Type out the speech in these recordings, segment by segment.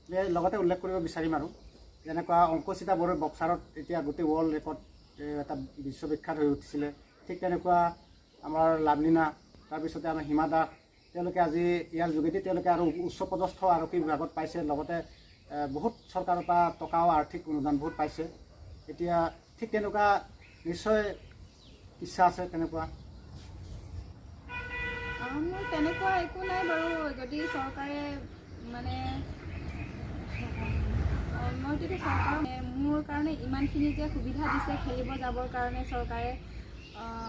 লগতে উল্লেখ কৰিব বিচাৰিম আৰু যেনেকুৱা অংকুচিতা বড়োৰ বক্সাৰত এতিয়া গোটেই ৱৰ্ল্ড ৰেকৰ্ড এটা বিশ্ববিখ্যাত হৈ উঠিছিলে, ঠিক তেনেকুৱা আমাৰ লাভলীনা, তাৰপিছতে আমাৰ হিমা দাস, তেওঁলোকে আজি ইয়াৰ যোগেদি তেওঁলোকে আৰু উচ্চপদস্থ আৰক্ষী বিভাগত পাইছে, লগতে বহুত চৰকাৰৰ পৰা টকাও আৰ্থিক অনুদান বহুত পাইছে। এতিয়া ঠিক তেনেকুৱা নিশ্চয় ইচ্ছা আছে তেনেকুৱা? মোৰ তেনেকুৱা একো নাই বাৰু, যদি চৰকাৰে মানে মই যদি চৰকাৰে মোৰ কাৰণে ইমানখিনি যে সুবিধা দিছে খেলিব যাবৰ কাৰণে চৰকাৰে,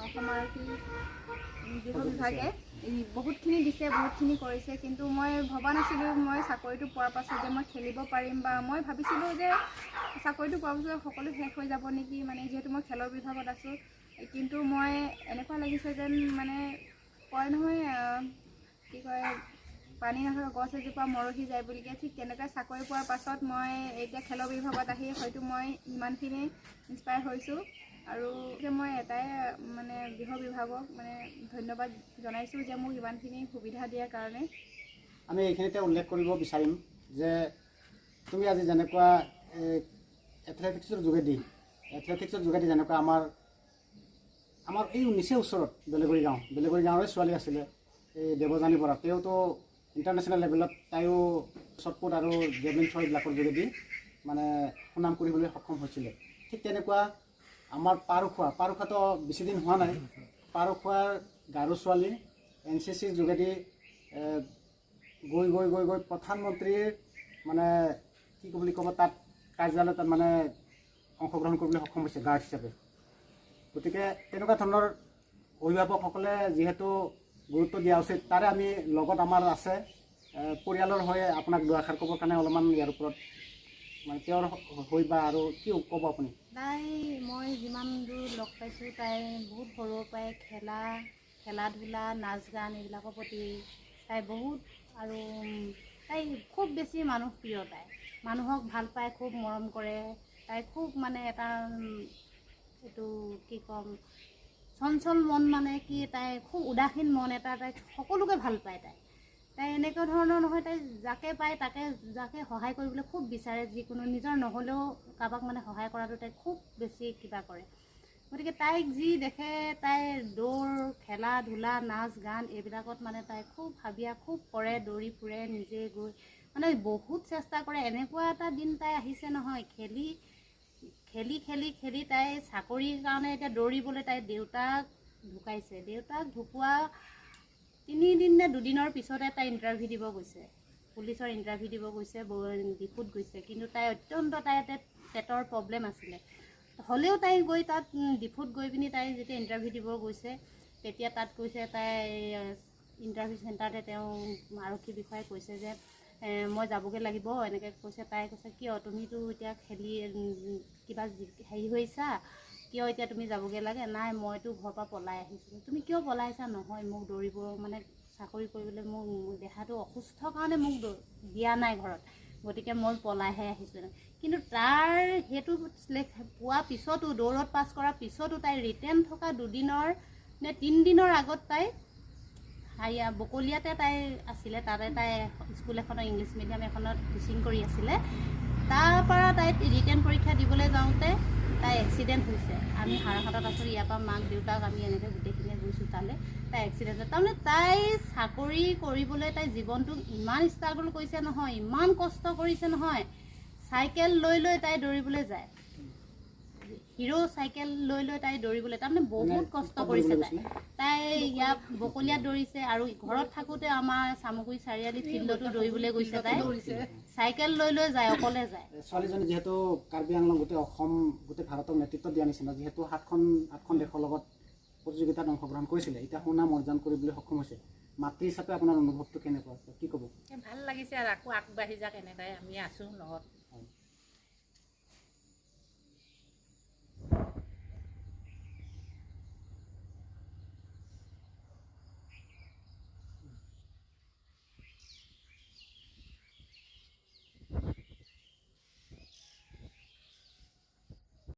অসম আৰক্ষী গৃহ বিভাগে বহুতখিনি দিছে, বহুতখিনি কৰিছে, কিন্তু মই ভবা নাছিলোঁ মই চাকৰিটো পোৱাৰ পাছত যে মই খেলিব পাৰিম, বা মই ভাবিছিলোঁ যে চাকৰিটো পোৱাৰ পাছত সকলো শেষ হৈ যাব নেকি, মানে যিহেতু মই খেলৰ বিভাগত আছোঁ। কিন্তু মই এনেকুৱা লাগিছে যেন মানে কয় নহয় কি কয়, পানী নথকা গছ এজোপা মৰহি যায় বুলিকে, ঠিক তেনেকৈ চাকৰি পোৱাৰ পাছত মই এতিয়া খেলৰ বিভাগত আহি হয়তো মই ইমানখিনি ইনস্পায়াৰ হৈছোঁ। আৰু যে মই এটাই মানে গৃহ বিভাগক মানে ধন্যবাদ জনাইছোঁ যে মোক ইমানখিনি সুবিধা দিয়াৰ কাৰণে। আমি এইখিনিতে উল্লেখ কৰিব বিচাৰিম যে তুমি আজি যেনেকুৱা এথলেটিক্সৰ যোগেদি যেনেকুৱা আমাৰ এই নিচেই ওচৰত বেলেগুৰি গাঁৱৰে ছোৱালী আছিলে এই দেৱযানী বৰা, তেওঁতো ইণ্টাৰনেশ্যনেল লেভেলত তাইও শ্বটপুট আৰু জেভলিন থ্ৰ' এইবিলাকৰ যোগেদি মানে সুনাম কৰিবলৈ সক্ষম হৈছিলে। ঠিক তেনেকুৱা আমাৰ পাৰুখোৱাটো বেছিদিন হোৱা নাই, পাৰুখোৱাৰ গাৰো ছোৱালী NCCৰ যোগেদি গৈ প্ৰধানমন্ত্ৰীৰ মানে কি বুলি ক'ব, তাত কাৰ্যালয় তাত মানে অংশগ্ৰহণ কৰিবলৈ সক্ষম হৈছে গাৰ্ড হিচাপে। গতিকে তেনেকুৱা ধৰণৰ অভিভাৱকসকলে যিহেতু গুৰুত্ব দিয়া উচিত, তাৰে আমি লগত আমাৰ আছে পৰিয়ালৰ হৈ আপোনাক দুআষাৰ ক'বৰ কাৰণে অলপমান ইয়াৰ ওপৰত মানে তেওঁৰ হৈ বা আৰু কি ক'ব আপুনি? তাই মই যিমান দূৰ লগ পাইছোঁ, তাই বহুত সৰুৰ পৰাই খেলা ধূলা নাচ গান এইবিলাকৰ প্ৰতি তাই বহুত, আৰু তাই খুব বেছি মানুহ প্ৰিয়, তাই মানুহক ভাল পায়, খুব মৰম কৰে, তাই খুব মানে এটা এইটো কি ক'ম, চঞ্চল মন মানে কি, তাই খুব উদাসীন মন এটা, তাই সকলোকে ভাল পায়। তাই এনেকুৱা ধৰণৰ নহয়, তাই যাকে পায় যাকে সহায় কৰিবলৈ খুব বিচাৰে, যিকোনো নিজৰ নহ'লেও কাৰোবাক মানে সহায় কৰাটো তাই খুব বেছি কিবা কৰে। গতিকে তাইক যি দেখে, তাইৰ দৌৰ খেলা ধূলা নাচ গান এইবিলাকত মানে তাই খুব হাবিয়া খুব কৰে, দৌৰি ফুৰে, নিজে গৈ মানে বহুত চেষ্টা কৰে। এনেকুৱা এটা দিন তাই আহিছে নহয়, খেলি তাই চাকৰিৰ কাৰণে এতিয়া দৌৰিবলৈ, তাইৰ দেউতাক ঢুকাইছে, দেউতাক ঢুকুৱা 3 দিন নে 2 দিনৰ পিছতে তাই ইণ্টাৰভিউ দিব গৈছে, পুলিচৰ ইণ্টাৰভিউ দিব গৈছে, ডিফুত গৈছে। কিন্তু তাই অত্যন্ত পেটৰ প্ৰব্লেম আছিলে, হ'লেও তাই গৈ তাত ডিফুত গৈ পিনি তাই যেতিয়া ইণ্টাৰভিউ দিব গৈছে, তেতিয়া তাত কৈছে, তাই ইণ্টাৰভিউ চেণ্টাৰতে তেওঁ আৰক্ষী বিষয়াই কৈছে যে মই যাবগৈ লাগিব, এনেকৈ কৈছে। তাই কৈছে কিয়, তুমিতো এতিয়া খেলি কিবা হেৰি হৈছা, কিয় এতিয়া তুমি যাবগৈ লাগে? নাই, মইতো ঘৰৰ পৰা পলাই আহিছিলোঁ। তুমি কিয় পলাইছা? নহয়, মোক দৌৰিব মানে চাকৰি কৰিবলৈ মোৰ দেহাটো অসুস্থ কাৰণে মোক দিয়া নাই ঘৰত, গতিকে মই পলাইহে আহিছোঁ। কিন্তু তাৰ সেইটো পোৱা পিছতো, দৌৰত পাছ কৰাৰ পিছতো তাই ৰিটেন থকা 2 দিনৰ নে 3 দিনৰ আগত তাই বকলীয়াতে তাই আছিলে, তাতে তাই স্কুল এখনত ইংলিছ মিডিয়াম এখনত টিচিং কৰি আছিলে। তাৰপৰা তাই ৰিটেন পৰীক্ষা দিবলৈ যাওঁতে তাই এক্সিডেণ্ট হৈছে। আমি হাৰাহাটত আছোঁ, ইয়াৰ পৰা মাক দেউতাক আমি এনেকৈ গোটেইখিনিয়ে গৈছোঁ তালৈ। তাই এক্সিডেণ্ট হৈছে, তাৰমানে তাই চাকৰি কৰিবলৈ তাই জীৱনটোক ইমান ষ্ট্ৰাগল কৰিছে নহয়, ইমান কষ্ট কৰিছে নহয়। চাইকেল লৈ তাই দৌৰিবলৈ যায়, হিৰো চাইকেল লৈ তাই দৌৰিবলৈ, তাৰমানে বহুত কষ্ট কৰিছে তাই ইয়াত বকলীয়াত দৌৰিছে, আৰু ঘৰত থাকোঁতে আমাৰ চামগুৰি চাৰিআলি ফিল্ডতো দৌৰিবলৈ গৈছে। তাই চাইকেল লৈ যায়, অকলে যায়। ছোৱালীজনী যিহেতু কাৰ্বি আংলং গোটেই অসম গোটেই ভাৰতক নেতৃত্ব দিয়া নিচিনা, যিহেতু 7খন দেশৰ লগত প্ৰতিযোগিতাত অংশগ্ৰহণ কৰিছিলে, এতিয়া সুনাম অৰ্জন কৰিবলৈ সক্ষম হৈছে। মাতৃ হিচাপে আপোনাৰ অনুভৱটো কেনেকুৱা, কি ক'ব? ভাল লাগিছে, আৰু আকৌ আগবাঢ়ি যাওক, এনেকৈ আমি আছোঁ লগত।